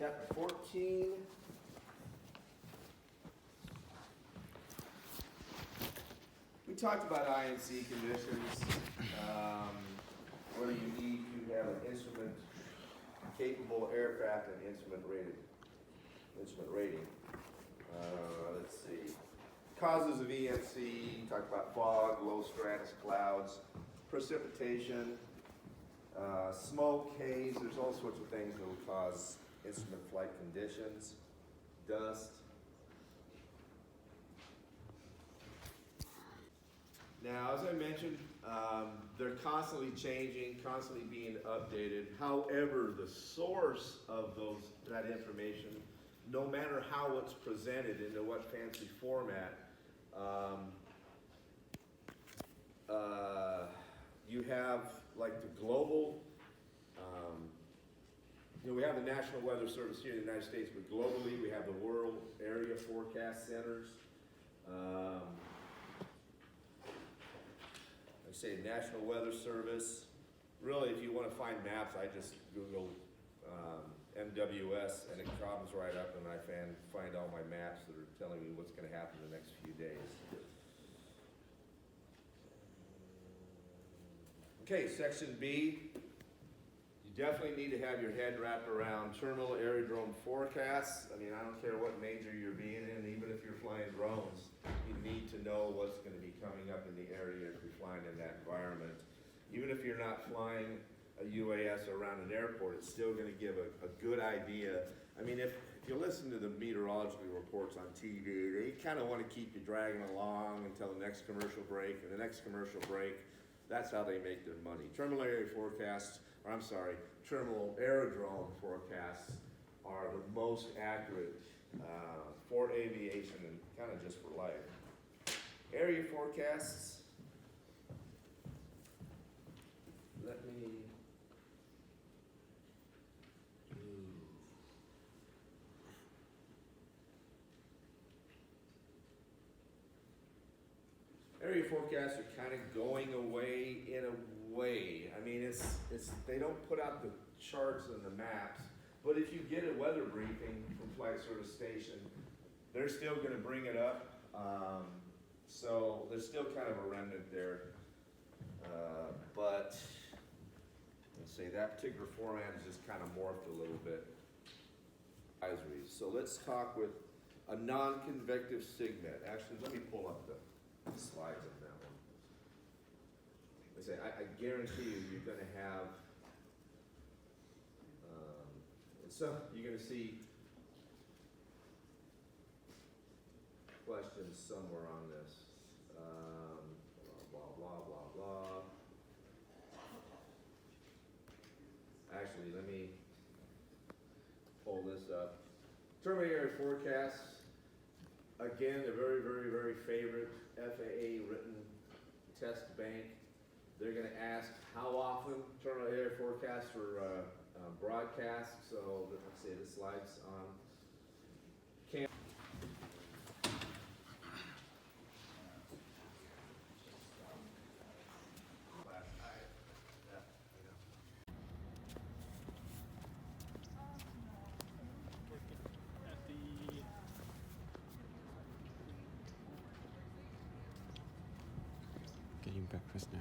Chapter 14. We talked about INC conditions. Whether you need to have an instrument capable aircraft and instrument rating. Let's see. Causes of EMC, talked about fog, low stratus clouds, precipitation, smoke, haze. There's all sorts of things that will cause instrument flight conditions, dust. Now, as I mentioned, they're constantly changing, constantly being updated. However, the source of that information, no matter how it's presented into what fancy format, you have like the global, we have the National Weather Service here in the United States, but globally we have the World Area Forecast Centers. I say National Weather Service. Really, if you want to find maps, I just Google MWS and it comes right up, and I find all my maps that are telling me what's going to happen in the next few days. Okay, section B. You definitely need to have your head wrapped around terminal aerodrome forecasts. I mean, I don't care what major you're being in, even if you're flying drones, you need to know what's going to be coming up in the area if you're flying in that environment. Even if you're not flying a UAS around an airport, it's still going to give a good idea. I mean, if you listen to the meteorological reports on TV, they kind of want to keep you dragging along until the next commercial break, and the next commercial break, that's how they make their money. Terminal aerodrome forecasts are the most accurate for aviation and kind of just for life. Area forecasts, let me, area forecasts are kind of going away in a way. I mean, they don't put out the charts and the maps, but if you get a weather briefing from Flight Service Station, they're still going to bring it up. So there's still kind of a remnant there. But let's say that particular format is just kind of morphed a little bit. Advisories. So let's talk with a non-convective SIGMET. Actually, let me pull up the slides on that one. Let's say I guarantee you're going to have you're going to see questions somewhere on this. Blah, blah, blah, blah. Actually, let me pull this up. Terminal area forecasts, again, a very, very, very favorite FAA written test bank. They're going to ask how often terminal area forecasts are broadcast. So let's say the slides on camera. Getting breakfast now.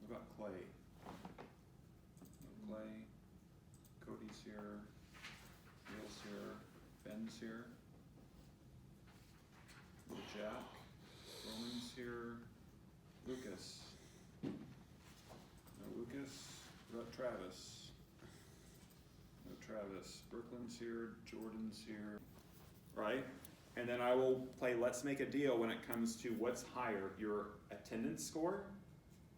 What about Clay? No Clay. Cody's here. Neil's here. Ben's here. Little Jack. Roman's here. Lucas. No Lucas. What about Travis? No Travis. Brooklyn's here. Jordan's here. Right? And then I will play Let's Make a Deal when it comes to what's higher, your attendance score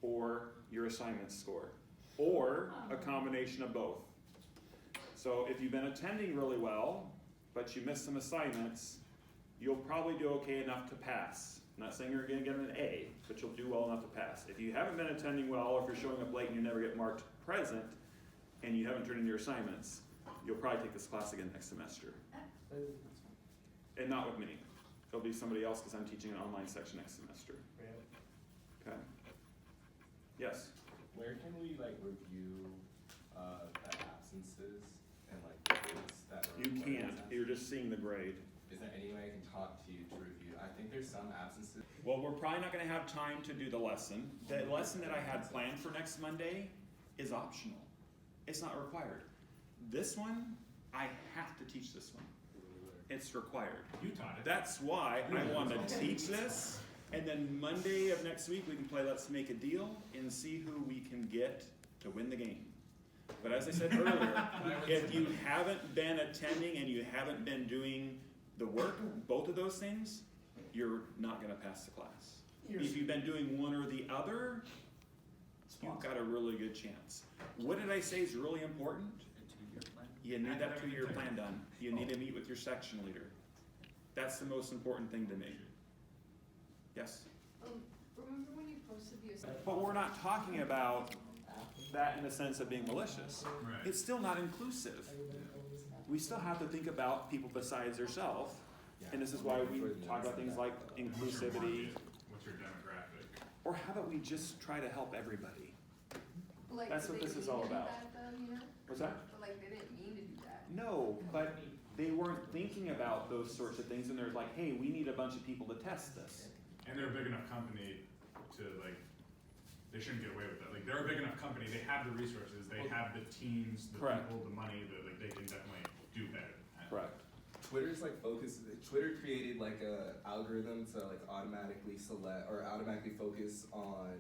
or your assignment score, or a combination of both. So if you've been attending really well, but you missed some assignments, you'll probably do okay enough to pass. I'm not saying you're gonna get an A, but you'll do well enough to pass. If you haven't been attending well, or if you're showing up late and you never get marked present, and you haven't turned in your assignments, you'll probably take this class again next semester. And not with me. It'll be somebody else because I'm teaching an online section next semester. Okay. Yes? Where can we like review the absences and like the dates that are You can't. You're just seeing the grade. Is there any way I can talk to you to review? I think there's some absences. Well, we're probably not going to have time to do the lesson. The lesson that I had planned for next Monday is optional. It's not required. This one, I have to teach this one. It's required. You taught it. That's why I want to teach this, and then Monday of next week we can play Let's Make a Deal and see who we can get to win the game. But as I said earlier, if you haven't been attending and you haven't been doing the work, both of those things, you're not going to pass the class. If you've been doing one or the other, you've got a really good chance. What did I say is really important? You need that 2-year plan done. You need to meet with your section leader. That's the most important thing to me. Yes? Remember when you posted the assignment? But we're not talking about that in the sense of being malicious. Right. It's still not inclusive. We still have to think about people besides ourselves. And this is why we talk about things like inclusivity. What's your demographic? Or how about we just try to help everybody? Like, That's did what they this is mean all to do about. that, though, you know? What's that? But like, they didn't mean to do that. No, but they weren't thinking about those sorts of things, and they're like, hey, we need a bunch of people to test this. And they're a big enough company to like, they shouldn't get away with that. Like, they're a big enough company, they have the resources, they have the teams, the Correct. people, the money, that like they can definitely do better than that. Correct. Twitter's like Twitter created like a algorithm to like automatically select or automatically focus on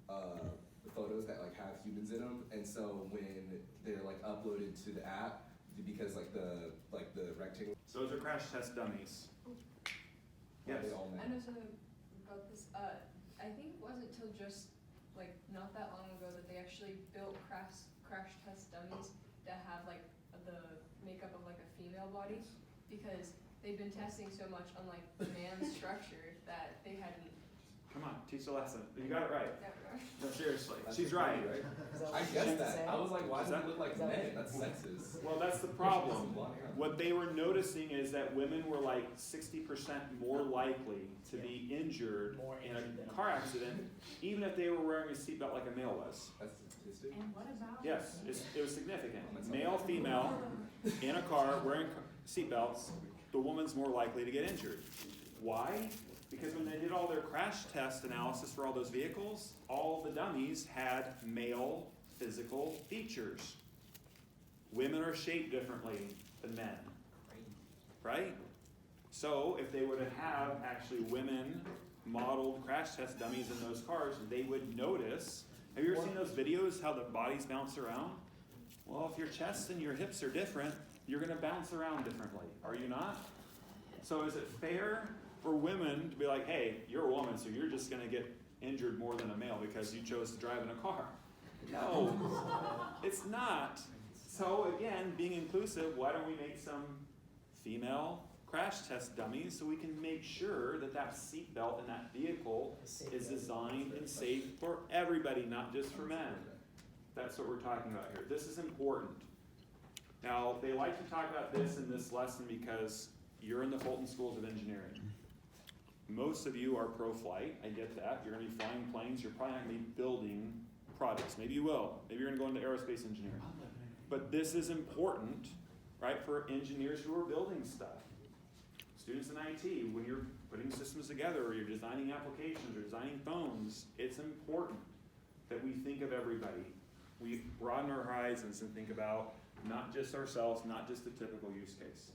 the photos that like have humans in them, and so when they're like uploaded to the app, because like the rectangle. So those are crash test dummies. Yes. They all I know something about this. I think it wasn't until just like not that long ago that they actually built crash test dummies that have like the makeup of like a female body, because they've been testing so much on like the man's structure that they hadn't. Come on, teach the lesson. You got it right. No, seriously. That's She's the right. key, I guess that. I was like, why Is does that- it look like men? That's sexist. Well, that's the problem. What they were noticing is that women were like 60% more likely to be injured in a car accident, even if they were wearing a seatbelt like a male was. That's a statistic. And what about? Yes, it was significant. Male, female, in a car wearing seatbelts, the woman's more likely to get injured. Why? Because when they did all their crash test analysis for all those vehicles, all the dummies had male physical features. Women are shaped differently than men, right? So if they were to have actually women modeled crash test dummies in those cars, they would notice. Have you ever seen those videos how the bodies bounce around? Well, if your chest and your hips are different, you're going to bounce around differently, are you not? So is it fair for women to be like, hey, you're a woman, so you're just going to get injured more than a male because you chose to drive in a car? No, it's not. So again, being inclusive, why don't we make some female crash test dummies so we can make sure that that seatbelt in that vehicle is designed and safe for everybody, not just for men. That's what we're talking about here. This is important. Now, they like to talk about this in this lesson because you're in the Fulton Schools of Engineering. Most of you are pro-flight, I get that. You're going to be flying planes, you're probably not going to be building projects. Maybe you will. Maybe you're going to go into aerospace engineering. But this is important, right, for engineers who are building stuff. Students in IT, when you're putting systems together or you're designing applications or designing phones, it's important that we think think of everybody. We broaden our horizons and think about not just ourselves, not just the typical use case.